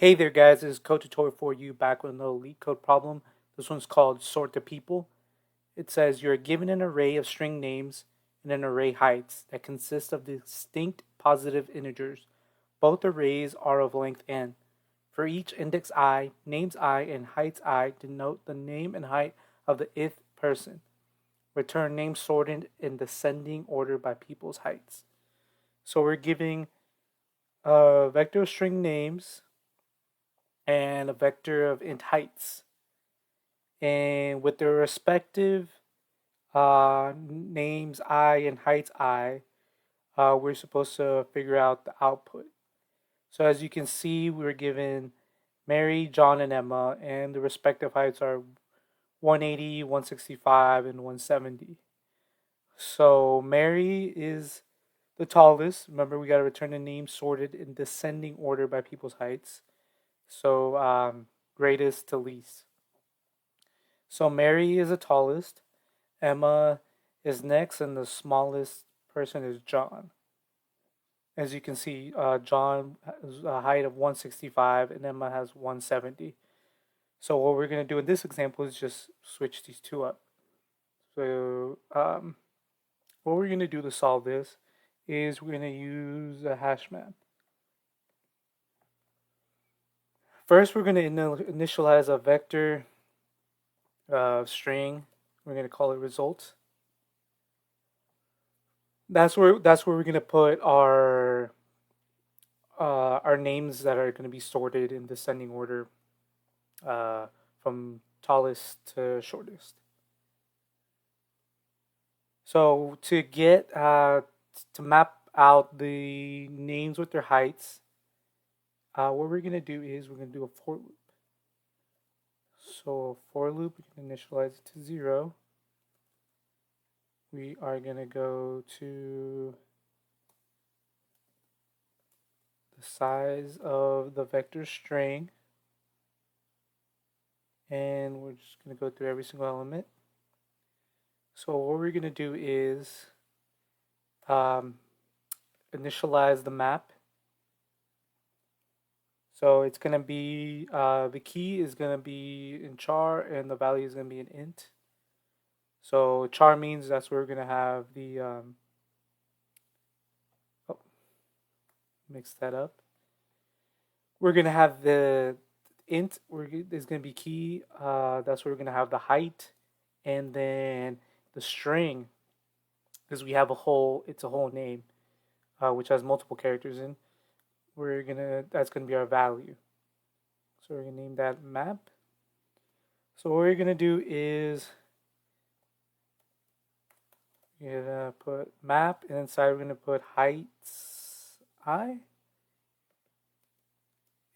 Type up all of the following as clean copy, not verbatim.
Hey there guys, this is Code Tutorial for you back with another Leetcode problem. This one's called Sort the People. It says you're given an array of string names and an array heights that consist of distinct positive integers. Both arrays are of length n. For each index I, names I, and heights I denote the name and height of the ith person. Return names sorted in descending order by people's heights. So we're giving a vector of string names and a vector of int heights. And with their respective names I and heights I, we're supposed to figure out the output. So as you can see, we're given Mary, John, and Emma, and the respective heights are 180, 165, and 170. So Mary is the tallest. Remember, we got to return the name sorted in descending order by people's heights. So greatest to least. So Mary is the tallest, Emma is next, and the smallest person is John. As you can see, John has a height of 165 and Emma has 170. So what we're going to do in this example is just switch these two up. So what we're going to do to solve this is we're going to use a hash map. First, we're going to initialize a vector string. We're going to call it result. That's where we're going to put our names that are going to be sorted in descending order from tallest to shortest. So to get to map out the names with their heights, what we're going to do is we're going to do a for loop. So for loop, we can initialize it to 0. We are going to go to the size of the vector string, and we're just going to go through every single element. So what we're going to do is initialize the map. So it's going to be, the key is going to be in char and the value is going to be an int. So char means that's where we're going to have the, mix that up. We're going to have the int, is going to be key. That's where we're going to have the height, and then the string, because we have it's a whole name, which has multiple characters in. That's gonna be our value. So we're gonna name that map. So what we're gonna do is we're gonna put map, and inside we're gonna put heights I,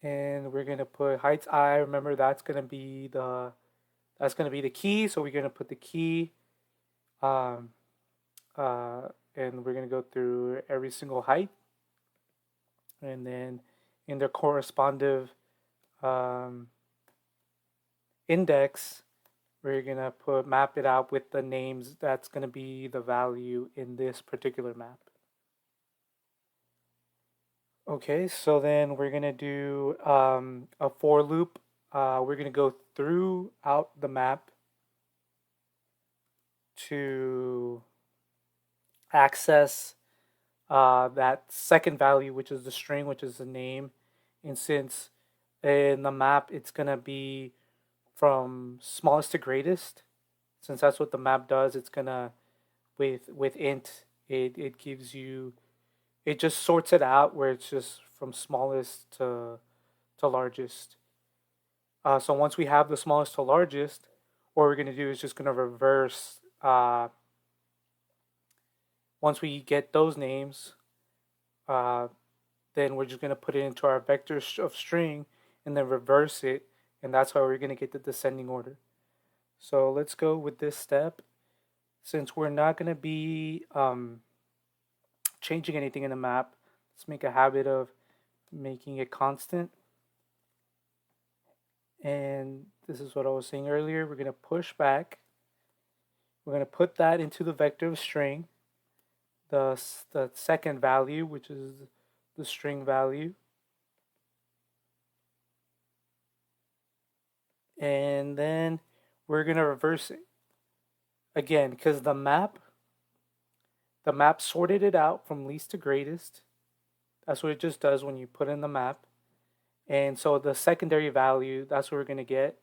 and we're gonna put heights I. Remember, that's gonna be the key. So we're gonna put the key, and we're gonna go through every single height, and then in their corresponding index, we're gonna map it out with the names that's gonna be the value in this particular map. Okay, so then we're gonna do a for loop. We're gonna go throughout the map to access that second value, which is the string, which is the name. And since in the map it's gonna be from smallest to greatest, since that's what the map does, it's gonna with int, it gives you, it just sorts it out where it's just from smallest to largest. So once we have the smallest to largest, what we're gonna do is just gonna reverse. Once we get those names, then we're just gonna put it into our vector of string and then reverse it, and that's how we're gonna get the descending order. So let's go with this step. Since we're not gonna be changing anything in the map, let's make a habit of making it constant. And this is what I was saying earlier. We're gonna push back. We're gonna put that into the vector of string, the second value, which is the string value. And then we're going to reverse it again because the map sorted it out from least to greatest. That's what it just does when you put in the map. And so the secondary value, that's what we're going to get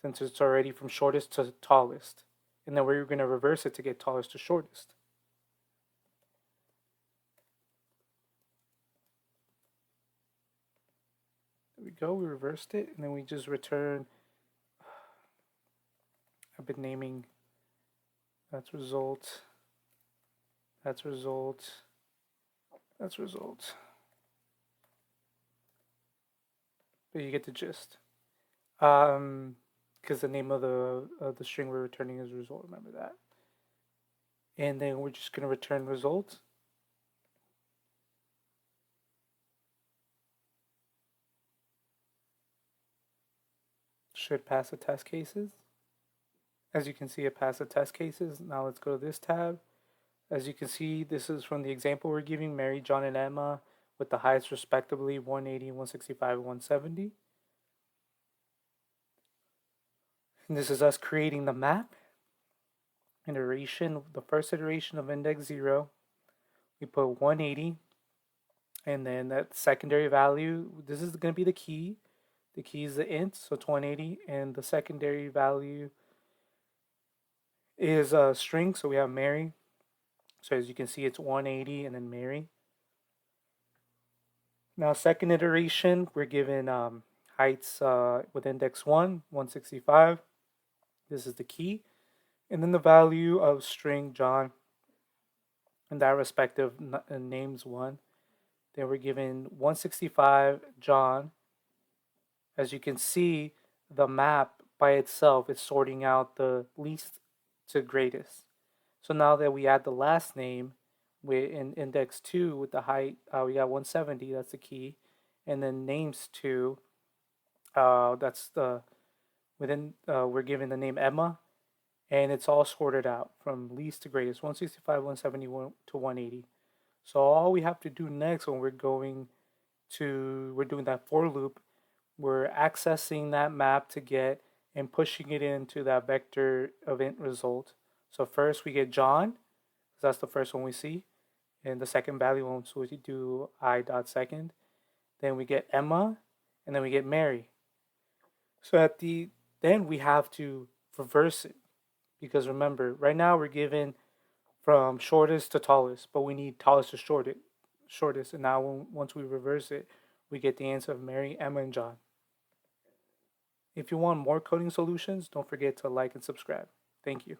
since it's already from shortest to tallest. And then we're going to reverse it to get tallest to shortest. There we go, we reversed it, and then we just return. I've been naming that's result, that's result, that's result. But you get the gist. Because the name of the string we're returning is result. Remember that. And then we're just gonna return result. Should pass the test cases. As you can see, it passed the test cases. Now let's go to this tab. As you can see, this is from the example we're giving, Mary, John, and Emma, with the heights respectively 180, 165, and 170. And this is us creating the map. Iteration, the first iteration of index 0, we put 180, and then that secondary value, this is going to be the key. The key is the int, so it's 180, and the secondary value is a string, so we have Mary. So as you can see, it's 180 and then Mary. Now, second iteration, we're given heights with index 1, 165. This is the key. And then the value of string John and that respective names 1. Then we're given 165 John. As you can see, the map by itself is sorting out the least to greatest. So now that we add the last name in index 2 with the height, we got 170, that's the key. And then names 2, that's the, we're given the name Emma, and it's all sorted out from least to greatest, 165, 170 to 180. So all we have to do next when we're doing that for loop, we're accessing that map to get and pushing it into that vector event result. So first we get John, because that's the first one we see, and the second value one, so we do I dot second. Then we get Emma, and then we get Mary. So then we have to reverse it, because remember, right now we're given from shortest to tallest, but we need tallest to shortest. And now once we reverse it, we get the answer of Mary, Emma, and John. If you want more coding solutions, don't forget to like and subscribe. Thank you.